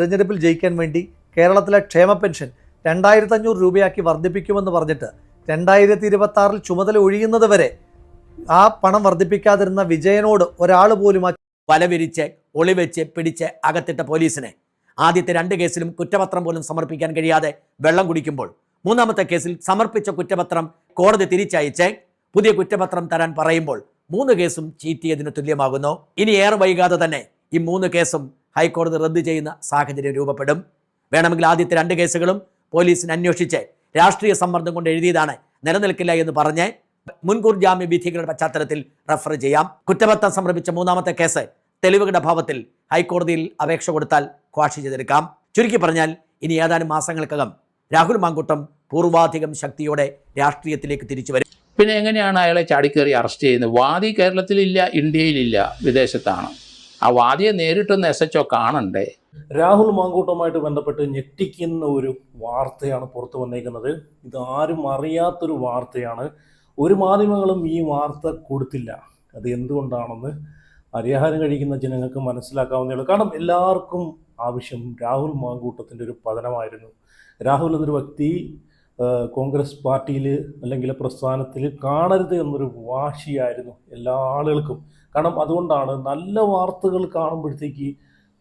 തെരഞ്ഞെടുപ്പിൽ ജയിക്കാൻ വേണ്ടി കേരളത്തിലെ ക്ഷേമ പെൻഷൻ 2500 രൂപയാക്കി വർദ്ധിപ്പിക്കുമെന്ന് പറഞ്ഞിട്ട് 2026 ചുമതല ഒഴിയുന്നത് വരെ ആ പണം വർദ്ധിപ്പിക്കാതിരുന്ന വിജയനോട് ഒരാൾ പോലും വലവിരിച്ച് ഒളിവെച്ച് പിടിച്ച് അകത്തിട്ട പോലീസിനെ ആദ്യത്തെ 2 കേസിലും കുറ്റപത്രം പോലും സമർപ്പിക്കാൻ കഴിയാതെ വെള്ളം കുടിക്കുമ്പോൾ മൂന്നാമത്തെ കേസിൽ സമർപ്പിച്ച കുറ്റപത്രം കോടതി തിരിച്ചയച്ച് പുതിയ കുറ്റപത്രം തരാൻ പറയുമ്പോൾ 3 കേസും ചീറ്റിയതിന് തുല്യമാകുന്നു. ഇനി ഏറെ വൈകാതെ തന്നെ ഈ 3 കേസും ഹൈക്കോടതി റദ്ദ് ചെയ്യുന്ന സാഹചര്യം രൂപപ്പെടും. വേണമെങ്കിൽ ആദ്യത്തെ 2 കേസുകളും പോലീസിന് അന്വേഷിച്ച് രാഷ്ട്രീയ സമ്മർദ്ദം കൊണ്ട് എഴുതിയതാണ്, നിലനിൽക്കില്ല എന്ന് പറഞ്ഞ് മുൻകൂർ ജാമ്യ വിധികളുടെ പശ്ചാത്തലത്തിൽ റഫർ ചെയ്യാം. കുറ്റപത്രം സമർപ്പിച്ച 3ാമത്തെ കേസ് തെളിവുകളുടെ അഭാവത്തിൽ ഹൈക്കോടതിയിൽ അപേക്ഷ കൊടുത്താൽ ക്വാഷ് ചെയ്തെടുക്കാം. ചുരുക്കി പറഞ്ഞാൽ ഇനി ഏതാനും മാസങ്ങൾക്കകം രാഹുൽ മാങ്കൂട്ടം പൂർവാധികം ശക്തിയോടെ രാഷ്ട്രീയത്തിലേക്ക് തിരിച്ചു വരും. പിന്നെ എങ്ങനെയാണ് അയാളെ ചാടിക്കേറി അറസ്റ്റ് ചെയ്യുന്നത്? വാദി കേരളത്തിലില്ല, ഇന്ത്യയിലില്ല, വിദേശത്താണ്. ആ വാദിയെ നേരിട്ടൊന്ന് SHO കാണണ്ടേ? രാഹുൽ മാങ്കൂട്ടവുമായിട്ട് ബന്ധപ്പെട്ട് ഞെട്ടിക്കുന്ന ഒരു വാർത്തയാണ് പുറത്തു വന്നേക്കുന്നത്. ഇത് ആരും അറിയാത്തൊരു വാർത്തയാണ്. ഒരു മാധ്യമങ്ങളും ഈ വാർത്ത കൊടുത്തില്ല. അത് എന്തുകൊണ്ടാണെന്ന് അരിയാഹാരം കഴിക്കുന്ന ജനങ്ങൾക്ക് മനസ്സിലാക്കാവുന്നേ ഉള്ളൂ. കാരണം എല്ലാവർക്കും ആവശ്യം രാഹുൽ മാങ്കൂട്ടത്തിൻ്റെ ഒരു പതനമായിരുന്നു. രാഹുൽ എന്നൊരു വ്യക്തി കോൺഗ്രസ് പാർട്ടിയിൽ അല്ലെങ്കിൽ പ്രസ്ഥാനത്തിൽ കാണരുത് എന്നൊരു വാശിയായിരുന്നു എല്ലാ ആളുകൾക്കും. കാരണം അതുകൊണ്ടാണ് നല്ല വാർത്തകൾ കാണുമ്പോഴത്തേക്ക്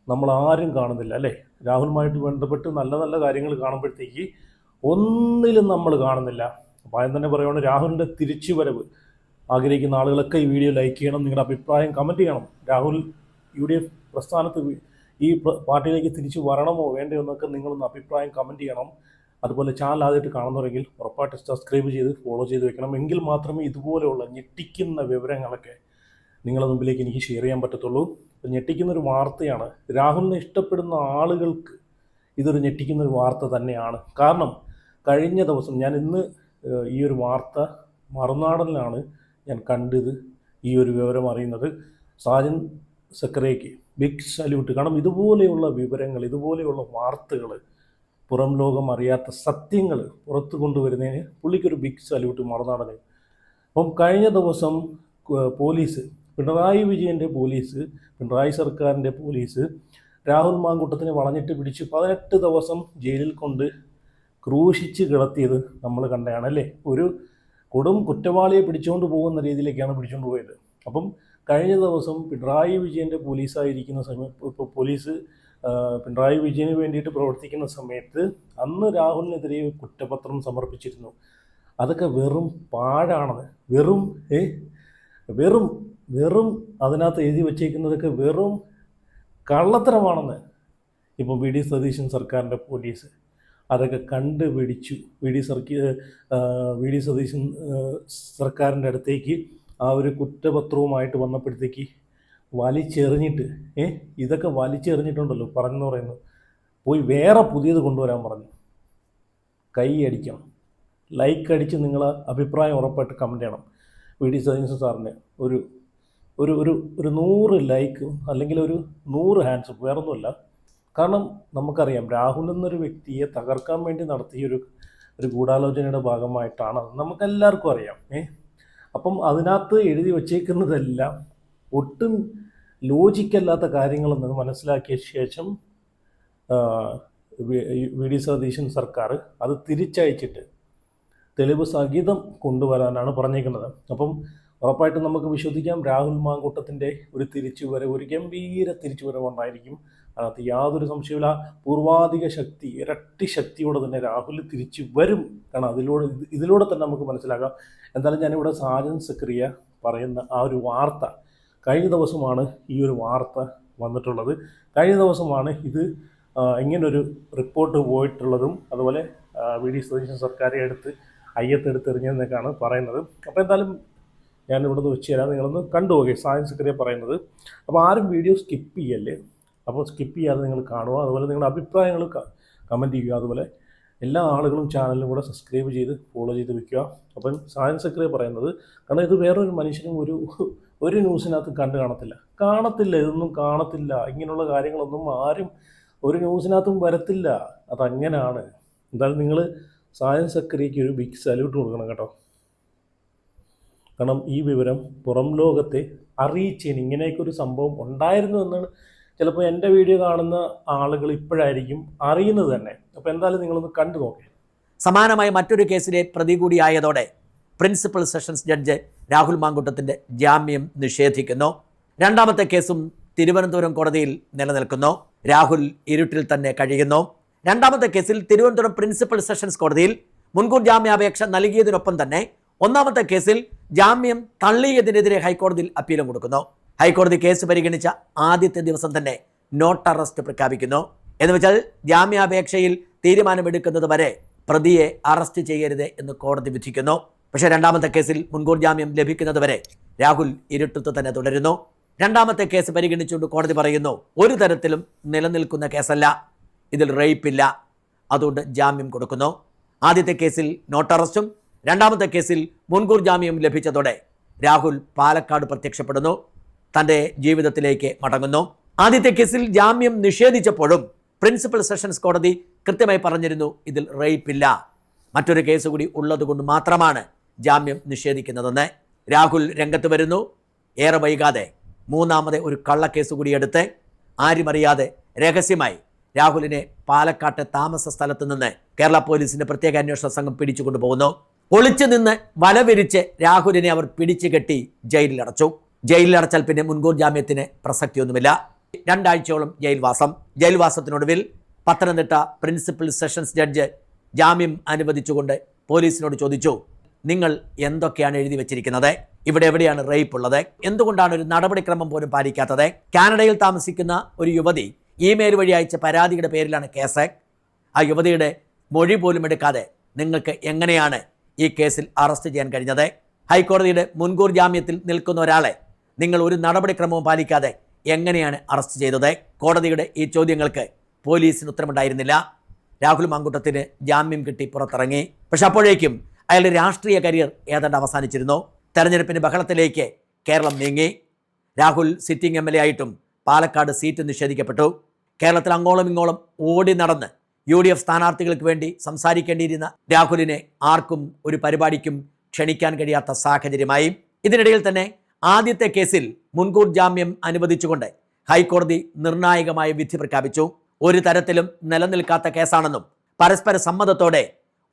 നമ്മൾ ആരും കാണുന്നില്ല അല്ലേ. രാഹുലുമായിട്ട് ബന്ധപ്പെട്ട് നല്ല നല്ല കാര്യങ്ങൾ കാണുമ്പോഴത്തേക്ക് ഒന്നിലും നമ്മൾ കാണുന്നില്ല. അപ്പോൾ ആദ്യം തന്നെ പറയുകയാണ്, രാഹുലിൻ്റെ തിരിച്ചുവരവ് ആഗ്രഹിക്കുന്ന ആളുകളൊക്കെ ഈ വീഡിയോ ലൈക്ക് ചെയ്യണം, നിങ്ങളുടെ അഭിപ്രായം കമൻറ്റ് ചെയ്യണം. രാഹുൽ UDF പ്രസ്ഥാനത്ത് ഈ പാർട്ടിയിലേക്ക് തിരിച്ചു വരണമോ വേണ്ടയോ എന്നൊക്കെ നിങ്ങളൊന്ന് അഭിപ്രായം കമൻറ്റ് ചെയ്യണം. അതുപോലെ ചാനൽ ആദ്യമായിട്ട് കാണുന്നവരെങ്കിൽ ഉറപ്പായിട്ട് സബ്സ്ക്രൈബ് ചെയ്ത് ഫോളോ ചെയ്ത് വെക്കണം. എങ്കിൽ മാത്രമേ ഇതുപോലെയുള്ള ഞെട്ടിക്കുന്ന വിവരങ്ങളൊക്കെ നിങ്ങളുടെ മുമ്പിലേക്ക് എനിക്ക് ഷെയർ ചെയ്യാൻ പറ്റത്തുള്ളൂ. അപ്പോൾ ഞെട്ടിക്കുന്നൊരു വാർത്തയാണ്. രാഹുലിനെ ഇഷ്ടപ്പെടുന്ന ആളുകൾക്ക് ഇതൊരു ഞെട്ടിക്കുന്നൊരു വാർത്ത തന്നെയാണ്. കാരണം കഴിഞ്ഞ ദിവസം ഞാൻ ഇന്ന് ഈ ഒരു വാർത്ത മറുനാടനിലാണ് ഞാൻ കണ്ടത്, ഈ ഒരു വിവരം അറിയുന്നത്. സാജൻ സക്കറിയയ്ക്ക് ബിഗ് സല്യൂട്ട്. കാരണം ഇതുപോലെയുള്ള വിവരങ്ങൾ, ഇതുപോലെയുള്ള വാർത്തകൾ, പുറം ലോകം അറിയാത്ത സത്യങ്ങൾ പുറത്തു കൊണ്ടുവരുന്നതിന് പുള്ളിക്കൊരു ബിഗ് സല്യൂട്ട് മറുനാടന്. അപ്പം കഴിഞ്ഞ ദിവസം പോലീസ്, പിണറായി വിജയൻ്റെ പോലീസ്, പിണറായി സർക്കാരിൻ്റെ പോലീസ് രാഹുൽ മാങ്കൂട്ടത്തിനെ വളഞ്ഞിട്ട് പിടിച്ച് 18 ദിവസം ജയിലിൽ കൊണ്ട് ക്രൂശിച്ച് കിടത്തിയത് നമ്മൾ കണ്ടതാണ് അല്ലേ. ഒരു കൊടും കുറ്റവാളിയെ പിടിച്ചുകൊണ്ട് പോകുന്ന രീതിയിലേക്കാണ് പിടിച്ചുകൊണ്ട് പോയത്. അപ്പം കഴിഞ്ഞ ദിവസം പിണറായി വിജയൻ്റെ പോലീസായിരിക്കുന്ന സമയത്ത്, ഇപ്പോൾ പോലീസ് പിണറായി വിജയന് വേണ്ടിയിട്ട് പ്രവർത്തിക്കുന്ന സമയത്ത് അന്ന് രാഹുലിനെതിരെ കുറ്റപത്രം സമർപ്പിച്ചിരുന്നു. അതൊക്കെ വെറും പാഴാണത്. വെറും അതിനകത്ത് എഴുതി വച്ചേക്കുന്നതൊക്കെ വെറും കള്ളത്തരമാണെന്ന് ഇപ്പം VD സതീശൻ സർക്കാരിൻ്റെ പോലീസ് അതൊക്കെ കണ്ടുപിടിച്ചു. VD സതീശൻ സർക്കാരിൻ്റെ അടുത്തേക്ക് ആ ഒരു കുറ്റപത്രവുമായിട്ട് വന്നപ്പോഴത്തേക്ക് വലിച്ചെറിഞ്ഞിട്ട് ഇതൊക്കെ വലിച്ചെറിഞ്ഞിട്ടുണ്ടല്ലോ പറഞ്ഞു പറയുന്നു, പോയി വേറെ പുതിയത് കൊണ്ടുവരാൻ പറഞ്ഞു. കൈ അടിക്കണം, ലൈക്ക് അടിച്ച് നിങ്ങൾ അഭിപ്രായം ഉറപ്പായിട്ട് കമൻറ്റ് ചെയ്യണം. VD സതീശൻ സാറിന് ഒരു 100 ലൈക്കും അല്ലെങ്കിൽ ഒരു 100 ഹാൻഡ്സും, വേറൊന്നുമല്ല. കാരണം നമുക്കറിയാം രാഹുൽ എന്നൊരു വ്യക്തിയെ തകർക്കാൻ വേണ്ടി നടത്തിയ ഒരു ഗൂഢാലോചനയുടെ ഭാഗമായിട്ടാണ് നമുക്കെല്ലാവർക്കും അറിയാം. അപ്പം അതിനകത്ത് എഴുതി വച്ചേക്കുന്നതെല്ലാം ഒട്ടും ലോജിക്കല്ലാത്ത കാര്യങ്ങളെന്ന് മനസ്സിലാക്കിയ ശേഷം VD സതീശൻ സർക്കാർ അത് തിരിച്ചയച്ചിട്ട് തെളിവ് സഹിതം കൊണ്ടുവരാനാണ് പറഞ്ഞേക്കുന്നത്. അപ്പം ഉറപ്പായിട്ടും നമുക്ക് വിശ്വസിക്കാം രാഹുൽ മാങ്കൂട്ടത്തിൻ്റെ ഒരു തിരിച്ചുവരവ്, ഒരു ഗംഭീര തിരിച്ചുവരവുണ്ടായിരിക്കും. അതിനകത്ത് യാതൊരു സംശയമില്ല. പൂർവാധിക ശക്തി, ഇരട്ടി ശക്തിയോടെ തന്നെ രാഹുൽ തിരിച്ചു വരും. കാരണം ഇതിലൂടെ തന്നെ നമുക്ക് മനസ്സിലാക്കാം. എന്തായാലും ഞാനിവിടെ സാജൻ സക്കറിയ പറയുന്ന ആ ഒരു വാർത്ത, കഴിഞ്ഞ ദിവസമാണ് ഈ ഒരു വാർത്ത വന്നിട്ടുള്ളത്. കഴിഞ്ഞ ദിവസമാണ് ഇത് ഇങ്ങനൊരു റിപ്പോർട്ട് പോയിട്ടുള്ളതും അതുപോലെ VD സതീശൻ സർക്കാരെ അയ്യത്തെടുത്തെറിഞ്ഞതെന്നൊക്കെയാണ് പറയുന്നത്. അപ്പോൾ എന്തായാലും ഞാനിവിടെ നിന്ന് വെച്ച് തരാം, നിങ്ങളൊന്ന് കണ്ടുപോകെ സാജൻ സക്കറിയ പറയുന്നത്. അപ്പോൾ ആരും വീഡിയോ സ്കിപ്പ് ചെയ്യല്ലേ. അപ്പോൾ സ്കിപ്പ് ചെയ്യാതെ നിങ്ങൾ കാണുക. അതുപോലെ നിങ്ങളുടെ അഭിപ്രായങ്ങൾ കമൻറ്റ് ചെയ്യുക. അതുപോലെ എല്ലാ ആളുകളും ചാനലിലും കൂടെ സബ്സ്ക്രൈബ് ചെയ്ത് ഫോളോ ചെയ്ത് വെക്കുക. അപ്പം സാജൻ സക്കറിയ പറയുന്നത്, കാരണം ഇത് വേറൊരു മനുഷ്യനും ഒരു ന്യൂസിനകത്ത് കാണത്തില്ല, ഇതൊന്നും കാണത്തില്ല. ഇങ്ങനെയുള്ള കാര്യങ്ങളൊന്നും ആരും ഒരു ന്യൂസിനകത്തും വരത്തില്ല. അതങ്ങനെയാണ്. എന്തായാലും നിങ്ങൾ സാജൻ സക്കറിയയ്ക്ക് ഒരു ബിഗ് സല്യൂട്ട് കൊടുക്കണം കേട്ടോ. കാരണം ഈ വിവരം പുറം ലോകത്തെ അറിയിച്ചതിന്, ഇങ്ങനെയൊക്കെ ഒരു സംഭവം ഉണ്ടായിരുന്നു എന്നാണ് ചിലപ്പോൾ എൻ്റെ വീഡിയോ കാണുന്ന ആളുകൾ ഇപ്പോഴായിരിക്കും അറിയുന്നത് തന്നെ. അപ്പോൾ എന്തായാലും നിങ്ങളൊന്ന് കണ്ടു നോക്കേ. സമാനമായ മറ്റൊരു കേസിലെ പ്രതി കൂടിയായതോടെ പ്രിൻസിപ്പൽ സെഷൻസ് ജഡ്ജ് രാഹുൽ മാങ്കൂട്ടത്തിൻ്റെ ജാമ്യം നിഷേധിക്കുന്നു. രണ്ടാമത്തെ കേസും തിരുവനന്തപുരം കോടതിയിൽ നിലനിൽക്കുന്നു. രാഹുൽ ഇരുട്ടിൽ തന്നെ കഴിയുന്നു. രണ്ടാമത്തെ കേസിൽ തിരുവനന്തപുരം പ്രിൻസിപ്പൽ സെഷൻസ് കോടതിയിൽ മുൻകൂർ ജാമ്യാപേക്ഷ നൽകിയതിനൊപ്പം തന്നെ ഒന്നാമത്തെ കേസിൽ ജാമ്യം തള്ളിയതിനെതിരെ ഹൈക്കോടതിയിൽ അപ്പീലും കൊടുക്കുന്നു. ഹൈക്കോടതി കേസ് പരിഗണിച്ച ആദ്യത്തെ ദിവസം തന്നെ നോട്ട് അറസ്റ്റ് പ്രഖ്യാപിക്കുന്നു. എന്ന് വെച്ചാൽ ജാമ്യാപേക്ഷയിൽ തീരുമാനമെടുക്കുന്നത് വരെ പ്രതിയെ അറസ്റ്റ് ചെയ്യരുത് എന്ന് കോടതി വിധിക്കുന്നു. പക്ഷേ രണ്ടാമത്തെ കേസിൽ മുൻകൂർ ജാമ്യം ലഭിക്കുന്നത് വരെ രാഹുൽ ഇരുട്ടത്ത് തന്നെ തുടരുന്നു. രണ്ടാമത്തെ കേസ് പരിഗണിച്ചുകൊണ്ട് കോടതി പറയുന്നു, ഒരു തരത്തിലും നിലനിൽക്കുന്ന കേസല്ല, ഇതിൽ റേപ്പില്ല, അതുകൊണ്ട് ജാമ്യം കൊടുക്കുന്നു. ആദ്യത്തെ കേസിൽ നോട്ട് അറസ്റ്റും രണ്ടാമത്തെ കേസിൽ മുൻകൂർ ജാമ്യം ലഭിച്ചതോടെ രാഹുൽ പാലക്കാട് പ്രത്യക്ഷപ്പെടുന്നു, തൻ്റെ ജീവിതത്തിലേക്ക് മടങ്ങുന്നു. ആദ്യത്തെ കേസിൽ ജാമ്യം നിഷേധിച്ചപ്പോഴും പ്രിൻസിപ്പൽ സെഷൻസ് കോടതി കൃത്യമായി പറഞ്ഞിരുന്നു, ഇതിൽ റേപ്പില്ല, മറ്റൊരു കേസ് കൂടി ഉള്ളതുകൊണ്ട് മാത്രമാണ് ജാമ്യം നിഷേധിക്കുന്നതെന്ന്. രാഹുൽ രംഗത്ത് വരുന്നു. ഏറെ വൈകാതെ മൂന്നാമത് ഒരു കള്ളക്കേസ് കൂടി എടുത്ത് ആരുമറിയാതെ രഹസ്യമായി രാഹുലിനെ പാലക്കാട്ടെ താമസ സ്ഥലത്ത് നിന്ന് കേരള പോലീസിന്റെ പ്രത്യേക അന്വേഷണ സംഘം പിടിച്ചുകൊണ്ടുപോകുന്നു. ഒളിച്ചു നിന്ന് വലവിരിച്ച് രാഹുലിനെ അവർ പിടിച്ചു കെട്ടി ജയിലിലടച്ചു. ജയിലിലടച്ചാൽ പിന്നെ മുൻകൂർ ജാമ്യത്തിന് പ്രസക്തിയൊന്നുമില്ല. 2 ആഴ്ചയോളം ജയിൽവാസം. ജയിൽവാസത്തിനൊടുവിൽ പത്തനംതിട്ട പ്രിൻസിപ്പൽ സെഷൻസ് ജഡ്ജ് ജാമ്യം അനുവദിച്ചുകൊണ്ട് പോലീസിനോട് ചോദിച്ചു, നിങ്ങൾ എന്തൊക്കെയാണ് എഴുതി വെച്ചിരിക്കുന്നത്? ഇവിടെ എവിടെയാണ് റേപ്പ് ഉള്ളത്? എന്തുകൊണ്ടാണ് ഒരു നടപടിക്രമം പോലും പാലിക്കാത്തത്? കാനഡയിൽ താമസിക്കുന്ന ഒരു യുവതി ഇമെയിൽ വഴി അയച്ച പരാതിയുടെ പേരിലാണ് കേസ്. ആ യുവതിയുടെ മൊഴി പോലും എടുക്കാതെ നിങ്ങൾക്ക് എങ്ങനെയാണ് ഈ കേസിൽ അറസ്റ്റ് ചെയ്യാൻ കഴിഞ്ഞത്? ഹൈക്കോടതിയുടെ മുൻകൂർ ജാമ്യത്തിൽ നിൽക്കുന്ന ഒരാളെ നിങ്ങൾ ഒരു നടപടിക്രമവും പാലിക്കാതെ എങ്ങനെയാണ് അറസ്റ്റ് ചെയ്തത്? കോടതിയുടെ ഈ ചോദ്യങ്ങൾക്ക് പോലീസിന് ഉത്തരമുണ്ടായിരുന്നില്ല. രാഹുൽ മാങ്കൂട്ടത്തിന് ജാമ്യം കിട്ടി പുറത്തിറങ്ങി. പക്ഷെ അപ്പോഴേക്കും അയാളുടെ രാഷ്ട്രീയ കരിയർ ഏതാണ്ട് അവസാനിച്ചിരുന്നു. തെരഞ്ഞെടുപ്പിന് ബഹളത്തിലേക്ക് കേരളം നീങ്ങി. രാഹുൽ സിറ്റിംഗ് MLA ആയിട്ടും പാലക്കാട് സീറ്റ് നിഷേധിക്കപ്പെട്ടു. കേരളത്തിൽ അങ്ങോളം ഇങ്ങോളം ഓടി നടന്ന് UDF സ്ഥാനാർത്ഥികൾക്ക് വേണ്ടി സംസാരിക്കേണ്ടിയിരുന്ന രാഹുലിനെ ആർക്കും ഒരു പരിപാടിക്കും ക്ഷണിക്കാൻ കഴിയാത്ത സാഹചര്യമായി. ഇതിനിടയിൽ തന്നെ ആദ്യത്തെ കേസിൽ മുൻകൂർ ജാമ്യം അനുവദിച്ചുകൊണ്ട് ഹൈക്കോടതി നിർണായകമായ വിധി പ്രഖ്യാപിച്ചു. ഒരു തരത്തിലും നിലനിൽക്കാത്ത കേസാണെന്നും പരസ്പര സമ്മതത്തോടെ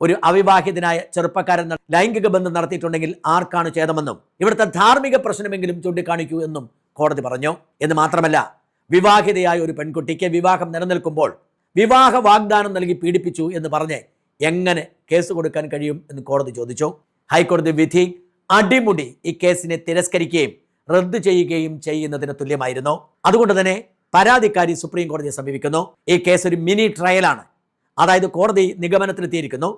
ഒരു അവിവാഹിതനായ ചെറുപ്പക്കാരൻ ലൈംഗിക ബന്ധം നടത്തിയിട്ടുണ്ടെങ്കിൽ ആർക്കാണ് ഛേദമെന്നും ഇവിടുത്തെ ധാർമ്മിക പ്രശ്നമെങ്കിലും ചൂണ്ടിക്കാണിക്കൂ എന്നും കോടതി പറഞ്ഞു. എന്ന് മാത്രമല്ല, വിവാഹിതയായ ഒരു പെൺകുട്ടിക്ക് വിവാഹം നിലനിൽക്കുമ്പോൾ വിവാഹ വാഗ്ദാനം നൽകി പീഡിപ്പിച്ചു എന്ന് പറഞ്ഞ് എങ്ങനെ കേസ് കൊടുക്കാൻ കഴിയും എന്ന് കോടതി ചോദിച്ചു. ഹൈക്കോടതി വിധി അടിമുടി ഈ കേസിനെ തിരസ്കരിക്കുകയും റദ്ദു ചെയ്യുകയും ചെയ്യുന്നതിന് തുല്യമായിരുന്നു. അതുകൊണ്ട് തന്നെ പരാതിക്കാരി സുപ്രീം കോടതിയെ സമീപിക്കുന്നു. ഈ കേസ് ഒരു മിനി ട്രയലാണ്. അതായത് കോടതി നിഗമനത്തിലെത്തിയിരിക്കുന്നു,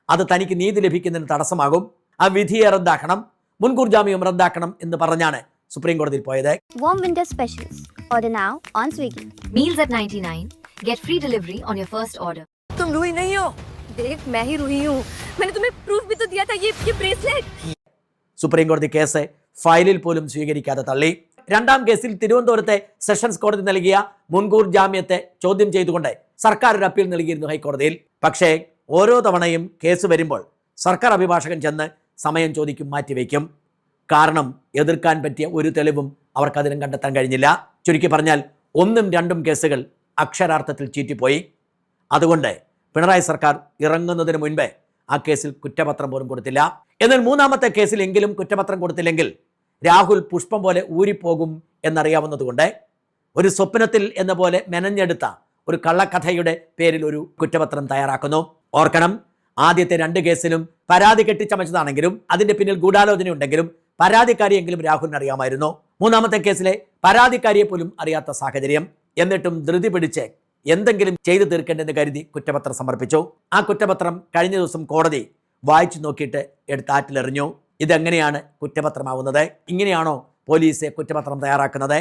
അത് തനിക്ക് നീതി ലഭിക്കുന്നതിന് തടസ്സമാകും, ആ വിധിയെ റദ്ദാക്കണം, മുൻകൂർ ജാമ്യം റദ്ദാക്കണം എന്ന് പറഞ്ഞാണ് സുപ്രീം കോടതിയിൽ പോയത്. Warm winter specials. Order now on Swiggy. Meals at 99. Get free delivery on your first order. तुम रूही नहीं हो देव, मैं ही रूही हूँ. मैंने तुम्हें प्रूफ भी तो दिया था, ये ब्रेसलेट. സുപ്രീം കോടതി കേസ് ഫയലിൽ പോലും സ്വീകരിക്കാതെ തള്ളി. രണ്ടാം കേസിൽ തിരുവനന്തപുരത്തെ സെഷൻസ് കോടതി നൽകിയ മുൻകൂർ ജാമ്യത്തെ ചോദ്യം ചെയ്തുകൊണ്ട് സർക്കാർ ഒരു അപ്പീൽ നൽകിയിരുന്നു ഹൈക്കോടതിയിൽ. പക്ഷേ ഓരോ തവണയും കേസ് വരുമ്പോൾ സർക്കാർ അഭിഭാഷകൻ ചെന്ന് സമയം ചോദിക്കും, മാറ്റിവെക്കും. കാരണം എതിർക്കാൻ പറ്റിയ ഒരു തെളിവും അവർക്കതിനും കണ്ടെത്താൻ കഴിഞ്ഞില്ല. ചുരുക്കി പറഞ്ഞാൽ 1ഉം 2ഉം കേസുകൾ അക്ഷരാർത്ഥത്തിൽ ചീറ്റിപ്പോയി. അതുകൊണ്ട് പിണറായി സർക്കാർ ഇറങ്ങുന്നതിന് മുൻപേ ആ കേസിൽ കുറ്റപത്രം പോലും കൊടുത്തില്ല. എന്നാൽ മൂന്നാമത്തെ കേസിൽ എങ്കിലും കുറ്റപത്രം കൊടുത്തില്ലെങ്കിൽ രാഹുൽ പുഷ്പം പോലെ ഊരിപ്പോകും എന്നറിയാവുന്നതുകൊണ്ട് ഒരു സ്വപ്നത്തിൽ എന്ന പോലെ മെനഞ്ഞെടുത്ത ഒരു കള്ളക്കഥയുടെ പേരിൽ ഒരു കുറ്റപത്രം തയ്യാറാക്കുന്നു. ഓർക്കണം, ആദ്യത്തെ 2 കേസിലും പരാതി കെട്ടിച്ചമച്ചതാണെങ്കിലും അതിന്റെ പിന്നിൽ ഗൂഢാലോചനയുണ്ടെങ്കിലും പരാതിക്കാരിയെങ്കിലും രാഹുലിന് അറിയാമായിരുന്നു. മൂന്നാമത്തെ കേസിലെ പരാതിക്കാരിയെ പോലും അറിയാത്ത സാഹചര്യം. എന്നിട്ടും ധൃതി പിടിച്ച് എന്തെങ്കിലും ചെയ്തു തീർക്കേണ്ടെന്ന് കരുതി കുറ്റപത്രം സമർപ്പിച്ചു. ആ കുറ്റപത്രം കഴിഞ്ഞ ദിവസം കോടതി വായിച്ചു നോക്കിയിട്ട് എടുത്ത് ആറ്റിലെറിഞ്ഞു. ഇതെങ്ങനെയാണ് കുറ്റപത്രമാവുന്നത്? ഇങ്ങനെയാണോ പോലീസ് കുറ്റപത്രം തയ്യാറാക്കുന്നത്?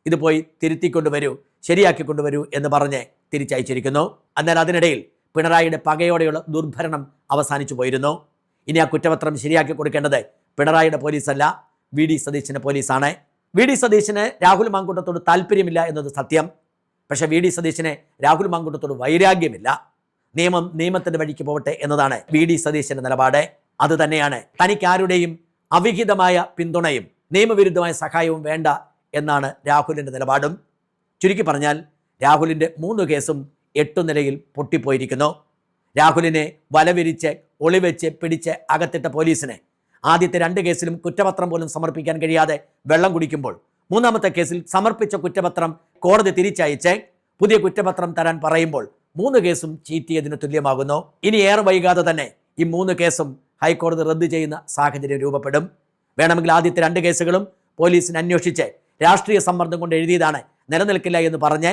ഇത് പോയി തിരുത്തിക്കൊണ്ടുവരൂ, ശരിയാക്കിക്കൊണ്ടുവരൂ എന്ന് പറഞ്ഞ് തിരിച്ചയച്ചിരിക്കുന്നു. എന്നാൽ അതിനിടയിൽ പിണറായിയുടെ പകയോടെയുള്ള ദുർഭരണം അവസാനിച്ചു പോയിരുന്നു. ഇനി ആ കുറ്റപത്രം ശരിയാക്കി കൊടുക്കേണ്ടത് പിണറായിയുടെ പോലീസല്ല, VD സതീശൻ്റെ പോലീസാണ്. VD സതീശന് രാഹുൽ മാങ്കൂട്ടത്തോട് താല്പര്യമില്ല എന്നത് സത്യം. പക്ഷേ VD സതീശന് രാഹുൽ മാങ്കൂട്ടത്തോട് വൈരാഗ്യമില്ല. നിയമം നിയമത്തിൻ്റെ വഴിക്ക് പോകട്ടെ എന്നതാണ് VD സതീശൻ്റെ നിലപാട്. അത് തന്നെയാണ് തനിക്ക് ആരുടെയും അവിഹിതമായ പിന്തുണയും നിയമവിരുദ്ധമായ സഹായവും വേണ്ട എന്നാണ് രാഹുലിൻ്റെ നിലപാടും. ചുരുക്കി പറഞ്ഞാൽ രാഹുലിൻ്റെ 3 കേസും 8 നിലയിൽ പൊട്ടിപ്പോയിരിക്കുന്നു. രാഹുലിനെ വലവിരിച്ച് ഒളിവെച്ച് പിടിച്ച് അകത്തിട്ട പോലീസിനെ ആദ്യത്തെ 2 കേസിലും കുറ്റപത്രം പോലും സമർപ്പിക്കാൻ കഴിയാതെ വെള്ളം കുടിക്കുമ്പോൾ മൂന്നാമത്തെ കേസിൽ സമർപ്പിച്ച കുറ്റപത്രം കോടതി തിരിച്ചയച്ച് പുതിയ കുറ്റപത്രം തരാൻ പറയുമ്പോൾ 3 കേസും ചീറ്റിയതിന് തുല്യമാകുന്നു. ഇനി ഏറെ വൈകാതെ തന്നെ ഈ 3 കേസും ഹൈക്കോടതി റദ്ദ് ചെയ്യുന്ന സാഹചര്യം രൂപപ്പെടും. വേണമെങ്കിൽ ആദ്യത്തെ 2 കേസുകളും പോലീസിന് അന്വേഷിച്ച് രാഷ്ട്രീയ സമ്മർദ്ദം കൊണ്ട് എഴുതിയതാണ്, നിലനിൽക്കില്ല എന്ന് പറഞ്ഞ്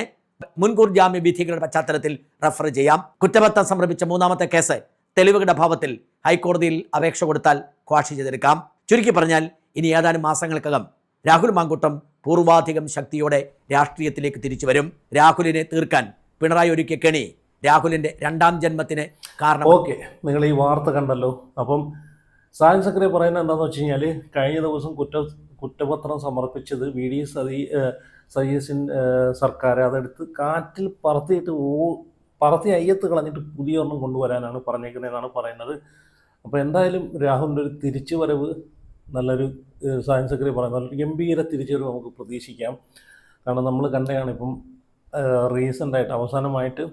മുൻകൂർ ജാമ്യ വിധികളുടെ പശ്ചാത്തലത്തിൽ റഫർ ചെയ്യാം. കുറ്റപത്രം സമർപ്പിച്ച 3ാമത്തെ കേസ് തെളിവുകളുടെ അഭാവത്തിൽ ഹൈക്കോടതിയിൽ അപേക്ഷ കൊടുത്താൽ ക്വാഷ് ചെയ്തെടുക്കാം. ചുരുക്കി പറഞ്ഞാൽ ഇനി ഏതാനും മാസങ്ങൾക്കകം രാഹുൽ മാങ്കൂട്ടം പൂർവാധികം ശക്തിയോടെ രാഷ്ട്രീയത്തിലേക്ക് തിരിച്ചു വരും. രാഹുലിനെ തീർക്കാൻ പിണറായി ഒരുക്കിയ കെണി രാഹുലിൻ്റെ 2ാം ജന്മത്തിന് കാരണം. ഓക്കെ, നിങ്ങൾ ഈ വാർത്ത കണ്ടല്ലോ. അപ്പം സാജൻ സക്രിയ പറയുന്നത് എന്താണെന്ന് വെച്ച് കഴിഞ്ഞാൽ, കഴിഞ്ഞ ദിവസം കുറ്റപത്രം സമർപ്പിച്ചത് VD സതീശൻ സർക്കാർ അതെടുത്ത് കാറ്റിൽ പറത്തി അയ്യത്ത് കളഞ്ഞിട്ട് പുതിയ ഒരെണ്ണം കൊണ്ടുവരാനാണ് പറഞ്ഞേക്കുന്നതെന്നാണ് പറയുന്നത്. അപ്പോൾ എന്തായാലും രാഹുലിൻ്റെ ഒരു തിരിച്ചുവരവ് നല്ലൊരു സാജൻ സക്രിയ പറയുന്നത് നല്ലൊരു ഗംഭീര തിരിച്ചുവരവ് നമുക്ക് പ്രതീക്ഷിക്കാം. കാരണം നമ്മൾ കണ്ടതാണ് ഇപ്പം റീസെൻ്റായിട്ട് അവസാനമായിട്ട്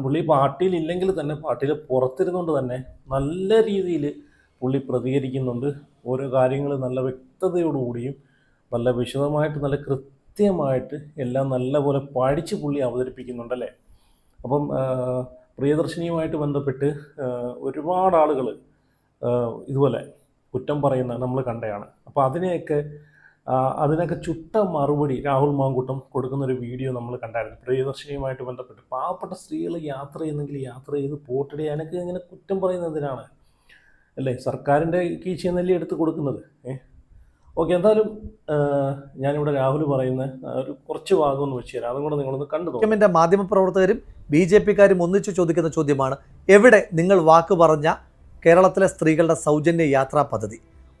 പുള്ളി പാർട്ടിയിൽ ഇല്ലെങ്കിൽ തന്നെ പാർട്ടിയിൽ പുറത്തിരുന്നുകൊണ്ട് തന്നെ നല്ല രീതിയിൽ പുള്ളി പ്രതികരിക്കുന്നുണ്ട്. ഓരോ കാര്യങ്ങൾ നല്ല വ്യക്തതയോടുകൂടിയും നല്ല വിശദമായിട്ട് നല്ല കൃത്യമായിട്ട് എല്ലാം നല്ലപോലെ പഠിച്ച് പുള്ളി അവതരിപ്പിക്കുന്നുണ്ടല്ലേ. അപ്പം പ്രിയദർശിനിയുമായിട്ട് ബന്ധപ്പെട്ട് ഒരുപാട് ആളുകൾ ഇതുപോലെ കുറ്റം പറയുന്ന നമ്മൾ കണ്ടതാണ്. അപ്പോൾ അതിനൊക്കെ ചുട്ട മറുപടി രാഹുൽ മാങ്കൂട്ടം കൊടുക്കുന്നൊരു വീഡിയോ നമ്മൾ കണ്ടായിരുന്നു. പ്രിയദർശിനിയുമായിട്ട് ബന്ധപ്പെട്ട് പാവപ്പെട്ട സ്ത്രീകൾ യാത്ര ചെയ്യുന്നെങ്കിൽ യാത്ര ചെയ്ത് പോട്ടിടെ അതിനൊക്കെ ഇങ്ങനെ കുറ്റം പറയുന്നതിനാണ് അല്ലേ, സർക്കാരിൻ്റെ കീശയെന്നല്ലേ എടുത്ത് കൊടുക്കുന്നത്. ഓക്കെ, എന്തായാലും ഞാനിവിടെ രാഹുൽ പറയുന്ന ഒരു കുറച്ച് ഭാഗം ഒന്ന് വെച്ച് തരാം, അതും കൂടെ നിങ്ങളൊന്ന് കണ്ടു നോക്കാം. മാധ്യമപ്രവർത്തകരും BJP-ക്കാരും ഒന്നിച്ചു ചോദിക്കുന്ന ചോദ്യമാണ്, എവിടെ നിങ്ങൾ വാക്ക് പറഞ്ഞ കേരളത്തിലെ സ്ത്രീകളുടെ സൗജന്യ യാത്രാ പദ്ധതി?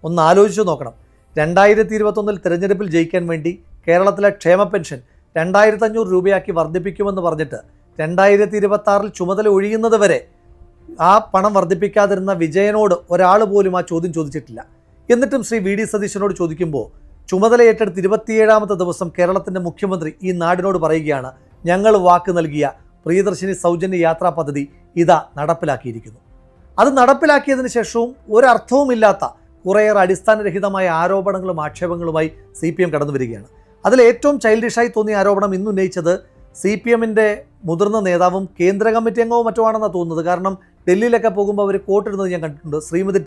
ഒന്ന് ആലോചിച്ചു നോക്കണം. 2021 തിരഞ്ഞെടുപ്പിൽ ജയിക്കാൻ വേണ്ടി കേരളത്തിലെ ക്ഷേമ പെൻഷൻ 2500 രൂപയാക്കി വർദ്ധിപ്പിക്കുമെന്ന് പറഞ്ഞിട്ട് 2026 ചുമതല ഒഴിയുന്നത് വരെ ആ പണം വർദ്ധിപ്പിക്കാതിരുന്ന വിജയനോട് ഒരാൾ പോലും ആ ചോദ്യം ചോദിച്ചിട്ടില്ല. എന്നിട്ടും ശ്രീ VD സതീശനോട് ചോദിക്കുമ്പോൾ ചുമതല ഏറ്റെടുത്ത് 27ാമത്തെ ദിവസം കേരളത്തിൻ്റെ മുഖ്യമന്ത്രി ഈ നാടിനോട് പറയുകയാണ്, ഞങ്ങൾ വാക്ക് നൽകിയ പ്രിയദർശിനി സൗജന്യ യാത്രാ പദ്ധതി ഇതാ നടപ്പിലാക്കിയിരിക്കുന്നു. അത് നടപ്പിലാക്കിയതിന് ശേഷവും ഒരർത്ഥവുമില്ലാത്ത കുറേയേറെ അടിസ്ഥാനരഹിതമായ ആരോപണങ്ങളും ആക്ഷേപങ്ങളുമായി CPM കടന്നു വരികയാണ്. അതിൽ ഏറ്റവും ചൈൽഡിഷായി തോന്നിയ ആരോപണം ഇന്ന് ഉന്നയിച്ചത് CPM-ൻ്റെ മുതിർന്ന നേതാവും കേന്ദ്ര കമ്മിറ്റി അംഗവും മറ്റോ ആണെന്നാണ് തോന്നുന്നത്. കാരണം ഡൽഹിയിലൊക്കെ പോകുമ്പോൾ അവർ കോട്ടിടുന്നത് ഞാൻ കണ്ടിട്ടുണ്ട്. ശ്രീമതി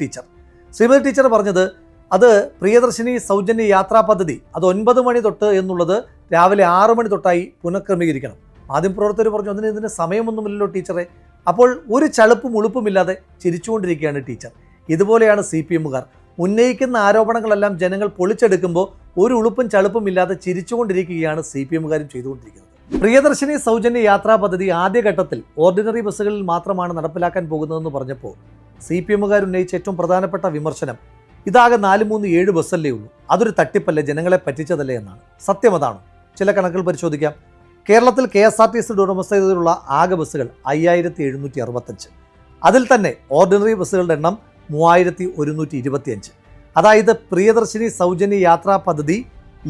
ടീച്ചർ പറഞ്ഞത് അത് പ്രിയദർശിനി സൗജന്യ യാത്രാ പദ്ധതി അത് 9 മണി തൊട്ട് എന്നുള്ളത് രാവിലെ 6 മണി തൊട്ടായി പുനഃക്രമീകരിക്കണം. ആദ്യം പ്രവർത്തകർ പറഞ്ഞു ഇതിന് സമയമൊന്നുമില്ലല്ലോ ടീച്ചറെ. അപ്പോൾ ഒരു ചളുപ്പും ഉളുപ്പുമില്ലാതെ ചിരിച്ചുകൊണ്ടിരിക്കുകയാണ് ടീച്ചർ. ഇതുപോലെയാണ് CPM-കാർ ഉന്നയിക്കുന്ന ആരോപണങ്ങളെല്ലാം ജനങ്ങൾ പൊളിച്ചെടുക്കുമ്പോൾ ഒരു ഉളുപ്പും ചളുപ്പും ഇല്ലാതെ ചിരിച്ചുകൊണ്ടിരിക്കുകയാണ് CPM-കാരും ചെയ്തുകൊണ്ടിരിക്കുന്നത്. പ്രിയദർശിനി സൗജന്യ യാത്രാ പദ്ധതി ആദ്യഘട്ടത്തിൽ ഓർഡിനറി ബസ്സുകളിൽ മാത്രമാണ് നടപ്പിലാക്കാൻ പോകുന്നതെന്ന് പറഞ്ഞപ്പോൾ CPM-കാർ ഉന്നയിച്ച ഏറ്റവും പ്രധാനപ്പെട്ട വിമർശനം ഇതാകെ 437 ബസ്സല്ലേ ഉള്ളൂ, അതൊരു തട്ടിപ്പല്ലേ, ജനങ്ങളെ പറ്റിച്ചതല്ലേ എന്നാണ്. സത്യം അതാണോ? ചില കണക്കുകൾ പരിശോധിക്കാം. കേരളത്തിൽ KSRTC ഉടമസ്ഥതയിലുള്ള ആകെ ബസ്സുകൾ 5765. അതിൽ തന്നെ ഓർഡിനറി ബസ്സുകളുടെ എണ്ണം 3125. അതായത് പ്രിയദർശിനി സൗജന്യ യാത്രാ പദ്ധതി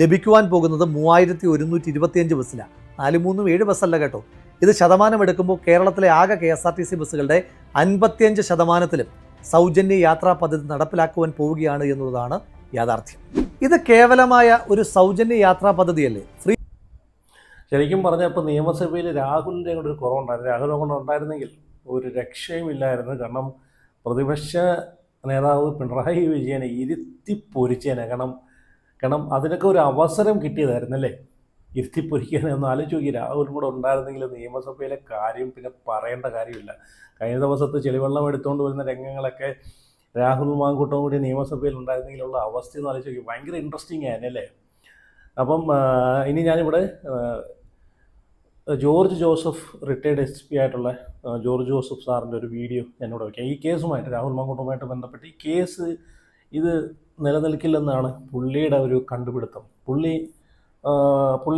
ലഭിക്കുവാൻ പോകുന്നത് 3125 ബസ്സിലാണ്. 437 ബസ്സല്ല കേട്ടോ. ഇത് ശതമാനം എടുക്കുമ്പോൾ കേരളത്തിലെ ആകെ KSRTC ബസ്സുകളുടെ 55%-ലും സൗജന്യ യാത്രാ പദ്ധതി നടപ്പിലാക്കുവാൻ പോവുകയാണ് എന്നുള്ളതാണ് യാഥാർത്ഥ്യം. ഇത് കേവലമായ ഒരു സൗജന്യ യാത്രാ പദ്ധതിയല്ലേ? ശരിക്കും പറഞ്ഞാൽ ഇപ്പോൾ നിയമസഭയിൽ രാഹുലിൻ്റെ കൂടെ ഒരു കുറവുണ്ടായിരുന്നു. രാഹുലിനെ കൊണ്ട് ഉണ്ടായിരുന്നെങ്കിൽ ഒരു രക്ഷയും ഇല്ലായിരുന്നു. കാരണം പ്രതിപക്ഷ നേതാവ് പിണറായി വിജയനെ ഇരുത്തിപ്പൊരിച്ചേനെ. കാരണം അതിനൊക്കെ ഒരു അവസരം കിട്ടിയതായിരുന്നല്ലേ ഇരുത്തിപ്പൊരിക്കാൻ. ഒന്ന് ആലോചിച്ച് നോക്കി, രാഹുലും കൂടെ ഉണ്ടായിരുന്നെങ്കിൽ നിയമസഭയിലെ കാര്യം പിന്നെ പറയേണ്ട കാര്യമില്ല. കഴിഞ്ഞ ദിവസത്തെ ചെളിവെള്ളം എടുത്തുകൊണ്ട് വരുന്ന രംഗങ്ങളൊക്കെ രാഹുൽ മാങ്കൂട്ടം കൂടി നിയമസഭയിൽ ഉണ്ടായിരുന്നെങ്കിലുള്ള അവസ്ഥ എന്ന് ആലോചിച്ച് നോക്കി. ഭയങ്കര ഇൻട്രസ്റ്റിംഗ് ആയിരുന്നല്ലേ. അപ്പം ഇനി ഞാനിവിടെ ജോർജ് ജോസഫ് റിട്ടയർഡ് SP ആയിട്ടുള്ള ജോർജ് ജോസഫ് സാറിൻ്റെ ഒരു വീഡിയോ ഞാനിവിടെ വയ്ക്കാം. ഈ കേസുമായിട്ട് രാഹുൽ മാങ്കൂട്ടവുമായിട്ട് ബന്ധപ്പെട്ട് ഈ കേസ് ഇത് നിലനിൽക്കില്ലെന്നാണ് പുള്ളിയുടെ ഒരു കണ്ടുപിടുത്തം. പുള്ളി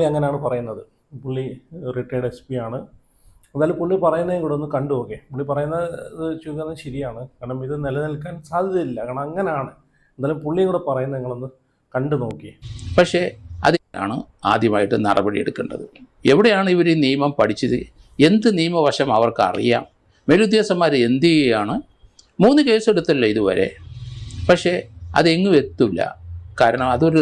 അങ്ങനെയാണ് പറയുന്നത്. പുള്ളി റിട്ടയർഡ് SP ആണ്. എന്തായാലും പുള്ളി പറയുന്നതും കൂടെ ഒന്ന് കണ്ടു നോക്കേ. പുള്ളി പറയുന്നത് ചുരുക്കുന്നത് ശരിയാണ്. കാരണം ഇത് നിലനിൽക്കാൻ സാധ്യതയില്ല. കാരണം അങ്ങനെയാണ്. എന്തായാലും പുള്ളിയും കൂടെ പറയുന്നത് നിങ്ങളൊന്ന് കണ്ടു നോക്കിയേ. പക്ഷേ അത് ആണ് ആദ്യമായിട്ട് നടപടിയെടുക്കേണ്ടത്. എവിടെയാണ് ഇവർ ഈ നിയമം പഠിച്ചത്? എന്ത് നിയമവശം അവർക്ക് അറിയാം? മേലുദ്യോഗസ്ഥന്മാർ എന്ത് ചെയ്യുകയാണ്? 3 കേസെടുത്തല്ലോ ഇതുവരെ, പക്ഷേ അതെങ്ങും എത്തില്ല. കാരണം അതൊരു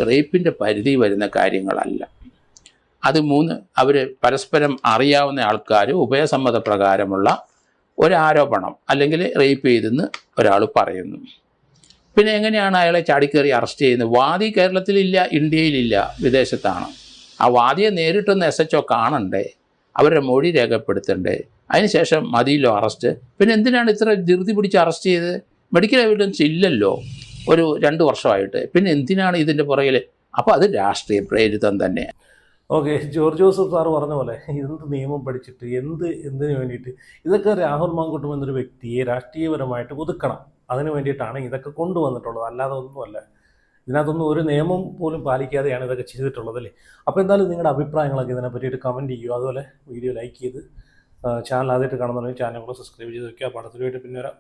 റേപ്പിൻ്റെ പരിധി വരുന്ന കാര്യങ്ങളല്ല. അത് അവർ പരസ്പരം അറിയാവുന്ന ആൾക്കാർ ഉഭയസമ്മത പ്രകാരമുള്ള ഒരാരോപണം അല്ലെങ്കിൽ റേപ്പ് ചെയ്തെന്ന് ഒരാൾ പറയുന്നു. പിന്നെ എങ്ങനെയാണ് അയാളെ ചാടിക്കയറി അറസ്റ്റ് ചെയ്യുന്നത്? വാദി കേരളത്തിലില്ല, ഇന്ത്യയിലില്ല, വിദേശത്താണ്. ആ വാദിയെ നേരിട്ടൊന്ന് SHO കാണണ്ടേ, അവരുടെ മൊഴി രേഖപ്പെടുത്തണ്ടേ, അതിനുശേഷം മതിയല്ലോ അറസ്റ്റ്. പിന്നെ എന്തിനാണ് ഇത്ര ധൃതി പിടിച്ച് അറസ്റ്റ് ചെയ്തത്? മെഡിക്കൽ എവിഡൻസ് ഇല്ലല്ലോ ഒരു 2 വർഷമായിട്ട്. പിന്നെ എന്തിനാണ് ഇതിൻ്റെ പുറകിൽ? അപ്പോൾ അത് രാഷ്ട്രീയ പ്രേരിതം തന്നെ. ഓക്കെ, ജോർജ് ജോസഫ് സാറ് പറഞ്ഞ പോലെ എന്ത് നിയമം പഠിച്ചിട്ട് എന്തിനു വേണ്ടിയിട്ട് ഇതൊക്കെ രാഹുൽ മാങ്കൂട്ടം എന്നൊരു വ്യക്തിയെ രാഷ്ട്രീയപരമായിട്ട് ഒതുക്കണം. അതിന് വേണ്ടിയിട്ടാണ് ഇതൊക്കെ കൊണ്ടുവന്നിട്ടുള്ളത്, അല്ലാതെ ഒന്നുമല്ല. ഇതിനകത്തൊന്നും ഒരു നിയമം പോലും പാലിക്കാതെയാണ് ഇതൊക്കെ ചെയ്തിട്ടുള്ളത് അല്ലേ. അപ്പോൾ എന്തായാലും നിങ്ങളുടെ അഭിപ്രായങ്ങളൊക്കെ ഇതിനെ പറ്റിയിട്ട് കമൻറ്റ് ചെയ്യുക. അതുപോലെ വീഡിയോ ലൈക്ക് ചെയ്ത് ചാനൽ ആദ്യമായിട്ട് കാണുന്നുണ്ടെങ്കിൽ ചാനൽ കൂടെ സബ്സ്ക്രൈബ് ചെയ്ത് വയ്ക്കുക. പടത്തിലുമായിട്ട് പിന്നെ വരാം.